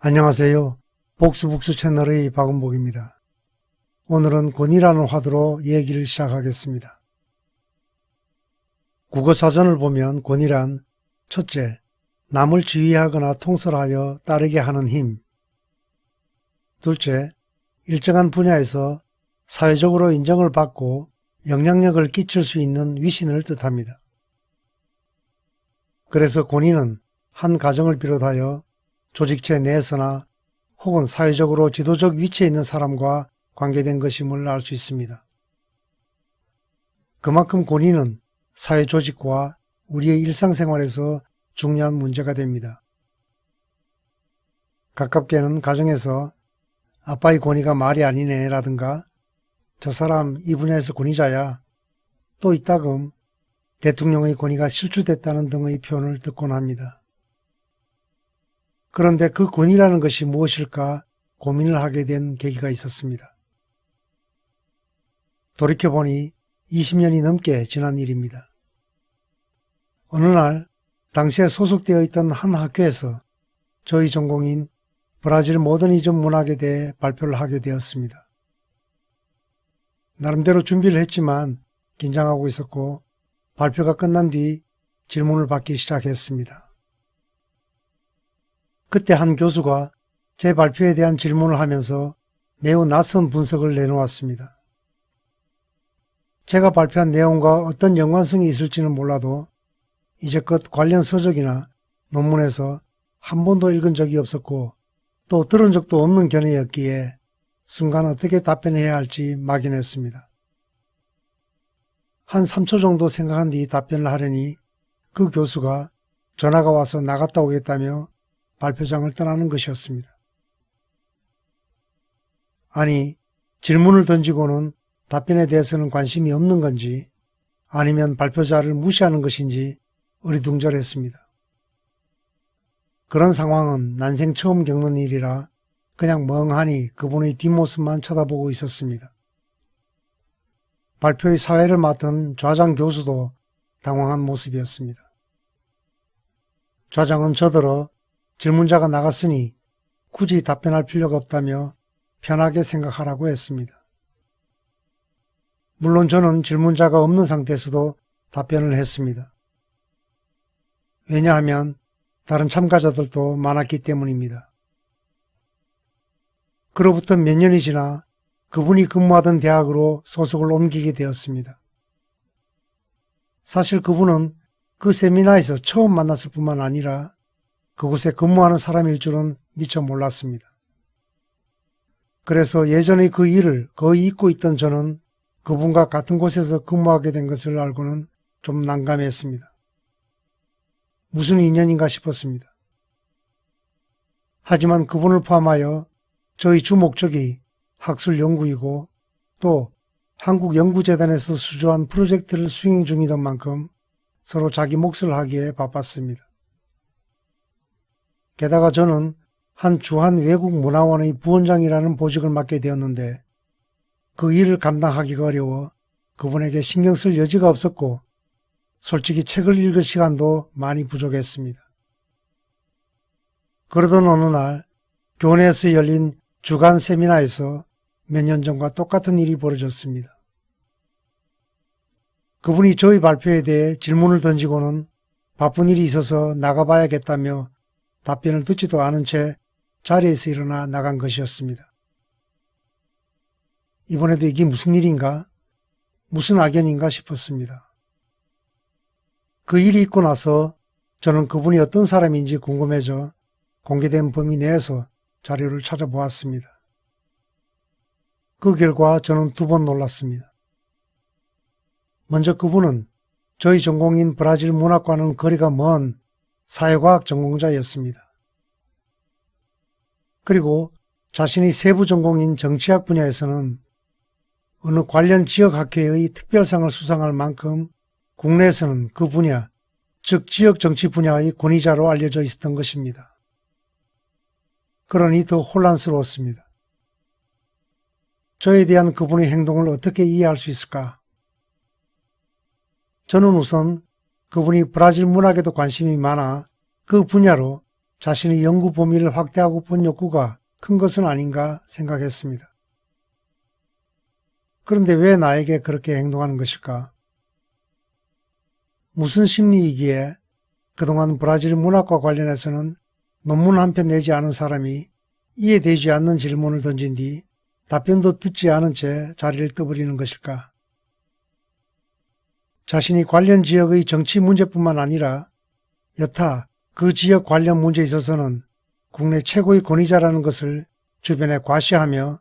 안녕하세요. 복수북수 채널의 박은복입니다. 오늘은 권위라는 화두로 얘기를 시작하겠습니다. 국어사전을 보면 권위란 첫째, 남을 지휘하거나 통솔하여 따르게 하는 힘. 둘째, 일정한 분야에서 사회적으로 인정을 받고 영향력을 끼칠 수 있는 위신을 뜻합니다. 그래서 권위는 한 가정을 비롯하여 조직체 내에서나 혹은 사회적으로 지도적 위치에 있는 사람과 관계된 것임을 알 수 있습니다. 그만큼 권위는 사회 조직과 우리의 일상생활에서 중요한 문제가 됩니다. 가깝게는 가정에서 아빠의 권위가 말이 아니네 라든가 저 사람 이 분야에서 권위자야, 또 이따금 대통령의 권위가 실추됐다는 등의 표현을 듣곤 합니다. 그런데 그 권위라는 것이 무엇일까 고민을 하게 된 계기가 있었습니다. 돌이켜보니 20년이 넘게 지난 일입니다. 어느 날 당시에 소속되어 있던 한 학교에서 저희 전공인 브라질 모더니즘 문학에 대해 발표를 하게 되었습니다. 나름대로 준비를 했지만 긴장하고 있었고 발표가 끝난 뒤 질문을 받기 시작했습니다. 그때 한 교수가 제 발표에 대한 질문을 하면서 매우 낯선 분석을 내놓았습니다. 제가 발표한 내용과 어떤 연관성이 있을지는 몰라도 이제껏 관련 서적이나 논문에서 한 번도 읽은 적이 없었고 또 들은 적도 없는 견해였기에 순간 어떻게 답변해야 할지 막연했습니다. 한 3초 정도 생각한 뒤 답변을 하려니 그 교수가 전화가 와서 나갔다 오겠다며 발표장을 떠나는 것이었습니다. 아니, 질문을 던지고는 답변에 대해서는 관심이 없는 건지 아니면 발표자를 무시하는 것인지 어리둥절했습니다. 그런 상황은 난생 처음 겪는 일이라 그냥 멍하니 그분의 뒷모습만 쳐다보고 있었습니다. 발표의 사회를 맡은 좌장 교수도 당황한 모습이었습니다. 좌장은 저더러 질문자가 나갔으니 굳이 답변할 필요가 없다며 편하게 생각하라고 했습니다. 물론 저는 질문자가 없는 상태에서도 답변을 했습니다. 왜냐하면 다른 참가자들도 많았기 때문입니다. 그로부터 몇 년이 지나 그분이 근무하던 대학으로 소속을 옮기게 되었습니다. 사실 그분은 그 세미나에서 처음 만났을 뿐만 아니라 그곳에 근무하는 사람일 줄은 미처 몰랐습니다. 그래서 예전에 그 일을 거의 잊고 있던 저는 그분과 같은 곳에서 근무하게 된 것을 알고는 좀 난감했습니다. 무슨 인연인가 싶었습니다. 하지만 그분을 포함하여 저희 주 목적이 학술 연구이고 또 한국연구재단에서 수주한 프로젝트를 수행 중이던 만큼 서로 자기 몫을 하기에 바빴습니다. 게다가 저는 한 주한 외국 문화원의 부원장이라는 보직을 맡게 되었는데 그 일을 감당하기가 어려워 그분에게 신경 쓸 여지가 없었고 솔직히 책을 읽을 시간도 많이 부족했습니다. 그러던 어느 날 교내에서 열린 주간 세미나에서 몇 년 전과 똑같은 일이 벌어졌습니다. 그분이 저희 발표에 대해 질문을 던지고는 바쁜 일이 있어서 나가봐야겠다며 답변을 듣지도 않은 채 자리에서 일어나 나간 것이었습니다. 이번에도 이게 무슨 일인가? 무슨 악연인가 싶었습니다. 그 일이 있고 나서 저는 그분이 어떤 사람인지 궁금해져 공개된 범위 내에서 자료를 찾아보았습니다. 그 결과 저는 2번 놀랐습니다. 먼저 그분은 저희 전공인 브라질 문학과는 거리가 먼 사회과학 전공자였습니다. 그리고 자신의 세부 전공인 정치학 분야에서는 어느 관련 지역학회의 특별상을 수상할 만큼 국내에서는 그 분야, 즉 지역 정치 분야의 권위자로 알려져 있었던 것입니다. 그러니 더 혼란스러웠습니다. 저에 대한 그분의 행동을 어떻게 이해할 수 있을까? 저는 우선 그분이 브라질 문학에도 관심이 많아 그 분야로 자신의 연구 범위를 확대하고 본 욕구가 큰 것은 아닌가 생각했습니다. 그런데 왜 나에게 그렇게 행동하는 것일까? 무슨 심리이기에 그동안 브라질 문학과 관련해서는 논문 한 편 내지 않은 사람이 이해되지 않는 질문을 던진 뒤 답변도 듣지 않은 채 자리를 떠버리는 것일까? 자신이 관련 지역의 정치 문제뿐만 아니라 여타 그 지역 관련 문제에 있어서는 국내 최고의 권위자라는 것을 주변에 과시하며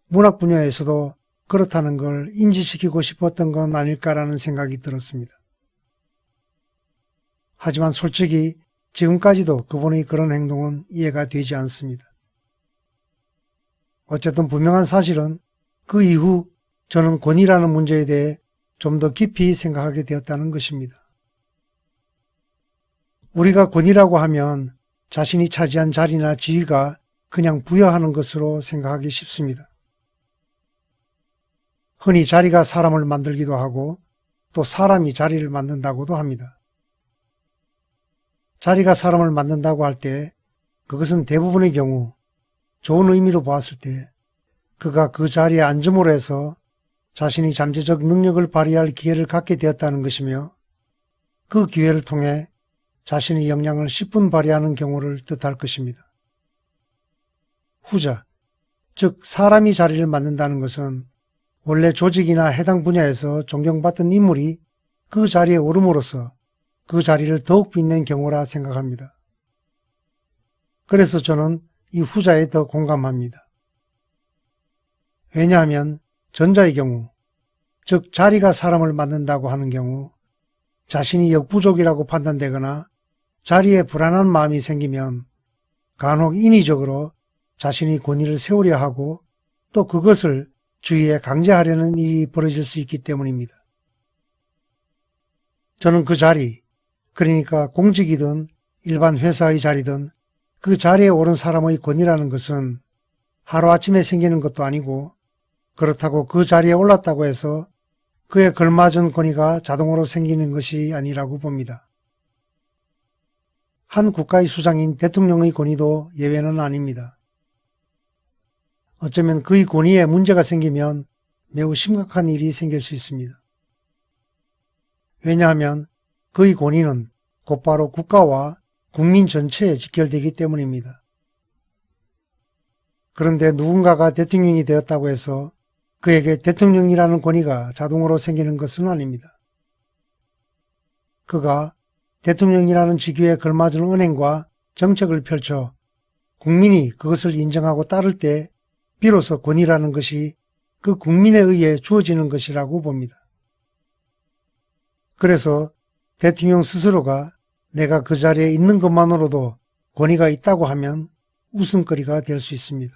문학 분야에서도 그렇다는 걸 인지시키고 싶었던 건 아닐까라는 생각이 들었습니다. 하지만 솔직히 지금까지도 그분의 그런 행동은 이해가 되지 않습니다. 어쨌든 분명한 사실은 그 이후 저는 권위라는 문제에 대해 좀 더 깊이 생각하게 되었다는 것입니다. 우리가 권위라고 하면 자신이 차지한 자리나 지위가 그냥 부여하는 것으로 생각하기 쉽습니다. 흔히 자리가 사람을 만들기도 하고 또 사람이 자리를 만든다고도 합니다. 자리가 사람을 만든다고 할 때 그것은 대부분의 경우 좋은 의미로 보았을 때 그가 그 자리에 앉음으로 해서 자신이 잠재적 능력을 발휘할 기회를 갖게 되었다는 것이며 그 기회를 통해 자신의 역량을 10분 발휘하는 경우를 뜻할 것입니다. 후자, 즉 사람이 자리를 만든다는 것은 원래 조직이나 해당 분야에서 존경받던 인물이 그 자리에 오름으로써 그 자리를 더욱 빛낸 경우라 생각합니다. 그래서 저는 이 후자에 더 공감합니다. 왜냐하면 전자의 경우, 즉 자리가 사람을 만든다고 하는 경우 자신이 역부족이라고 판단되거나 자리에 불안한 마음이 생기면 간혹 인위적으로 자신이 권위를 세우려 하고 또 그것을 주위에 강제하려는 일이 벌어질 수 있기 때문입니다. 저는 그 자리, 그러니까 공직이든 일반 회사의 자리든 그 자리에 오른 사람의 권위라는 것은 하루아침에 생기는 것도 아니고 그렇다고 그 자리에 올랐다고 해서 그에 걸맞은 권위가 자동으로 생기는 것이 아니라고 봅니다. 한 국가의 수장인 대통령의 권위도 예외는 아닙니다. 어쩌면 그의 권위에 문제가 생기면 매우 심각한 일이 생길 수 있습니다. 왜냐하면 그의 권위는 곧바로 국가와 국민 전체에 직결되기 때문입니다. 그런데 누군가가 대통령이 되었다고 해서 그에게 대통령이라는 권위가 자동으로 생기는 것은 아닙니다. 그가 대통령이라는 직위에 걸맞은 언행과 정책을 펼쳐 국민이 그것을 인정하고 따를 때 비로소 권위라는 것이 그 국민에 의해 주어지는 것이라고 봅니다. 그래서 대통령 스스로가 내가 그 자리에 있는 것만으로도 권위가 있다고 하면 웃음거리가 될 수 있습니다.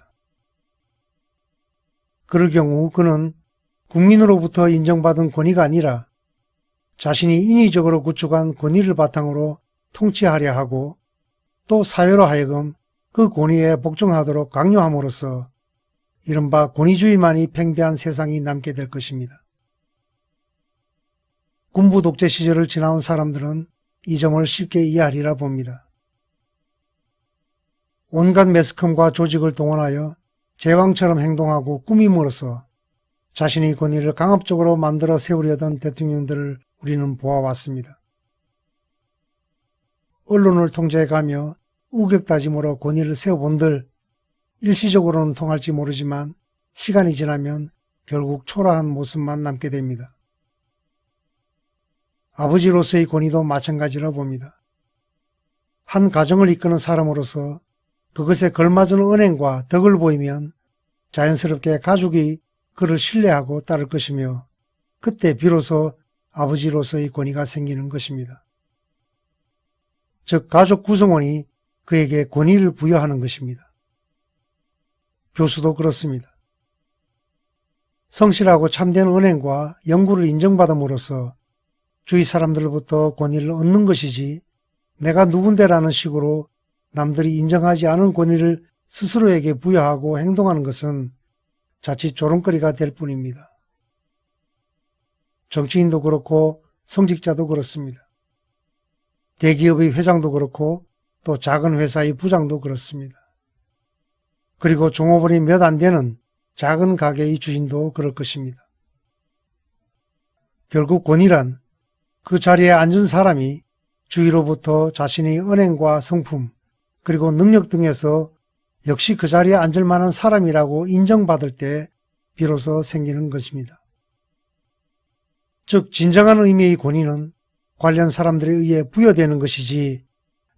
그럴 경우 그는 국민으로부터 인정받은 권위가 아니라 자신이 인위적으로 구축한 권위를 바탕으로 통치하려 하고 또 사회로 하여금 그 권위에 복종하도록 강요함으로써 이른바 권위주의만이 팽배한 세상이 남게 될 것입니다. 군부 독재 시절을 지나온 사람들은 이 점을 쉽게 이해하리라 봅니다. 온갖 매스컴과 조직을 동원하여 제왕처럼 행동하고 꾸밈으로써 자신의 권위를 강압적으로 만들어 세우려던 대통령들을 우리는 보아왔습니다. 언론을 통제해가며 우격다짐으로 권위를 세워본들 일시적으로는 통할지 모르지만 시간이 지나면 결국 초라한 모습만 남게 됩니다. 아버지로서의 권위도 마찬가지라 봅니다. 한 가정을 이끄는 사람으로서 그것에 걸맞은 은행과 덕을 보이면 자연스럽게 가족이 그를 신뢰하고 따를 것이며 그때 비로소 아버지로서의 권위가 생기는 것입니다. 즉 가족 구성원이 그에게 권위를 부여하는 것입니다. 교수도 그렇습니다. 성실하고 참된 은행과 연구를 인정받음으로써 주위 사람들로부터 권위를 얻는 것이지 내가 누군데라는 식으로 남들이 인정하지 않은 권위를 스스로에게 부여하고 행동하는 것은 자칫 조롱거리가 될 뿐입니다. 정치인도 그렇고 성직자도 그렇습니다. 대기업의 회장도 그렇고 또 작은 회사의 부장도 그렇습니다. 그리고 종업원이 몇 안 되는 작은 가게의 주인도 그럴 것입니다. 결국 권위란 그 자리에 앉은 사람이 주위로부터 자신의 은행과 성품 그리고 능력 등에서 역시 그 자리에 앉을 만한 사람이라고 인정받을 때 비로소 생기는 것입니다. 즉 진정한 의미의 권위는 관련 사람들에 의해 부여되는 것이지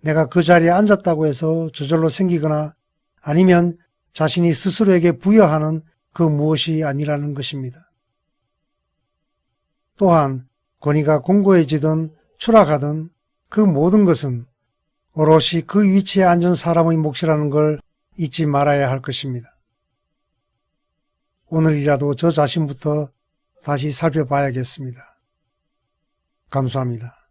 내가 그 자리에 앉았다고 해서 저절로 생기거나 아니면 자신이 스스로에게 부여하는 그 무엇이 아니라는 것입니다. 또한 권위가 공고해지든 추락하든 그 모든 것은 오롯이 그 위치에 앉은 사람의 몫이라는 걸 잊지 말아야 할 것입니다. 오늘이라도 저 자신부터 다시 살펴봐야겠습니다. 감사합니다.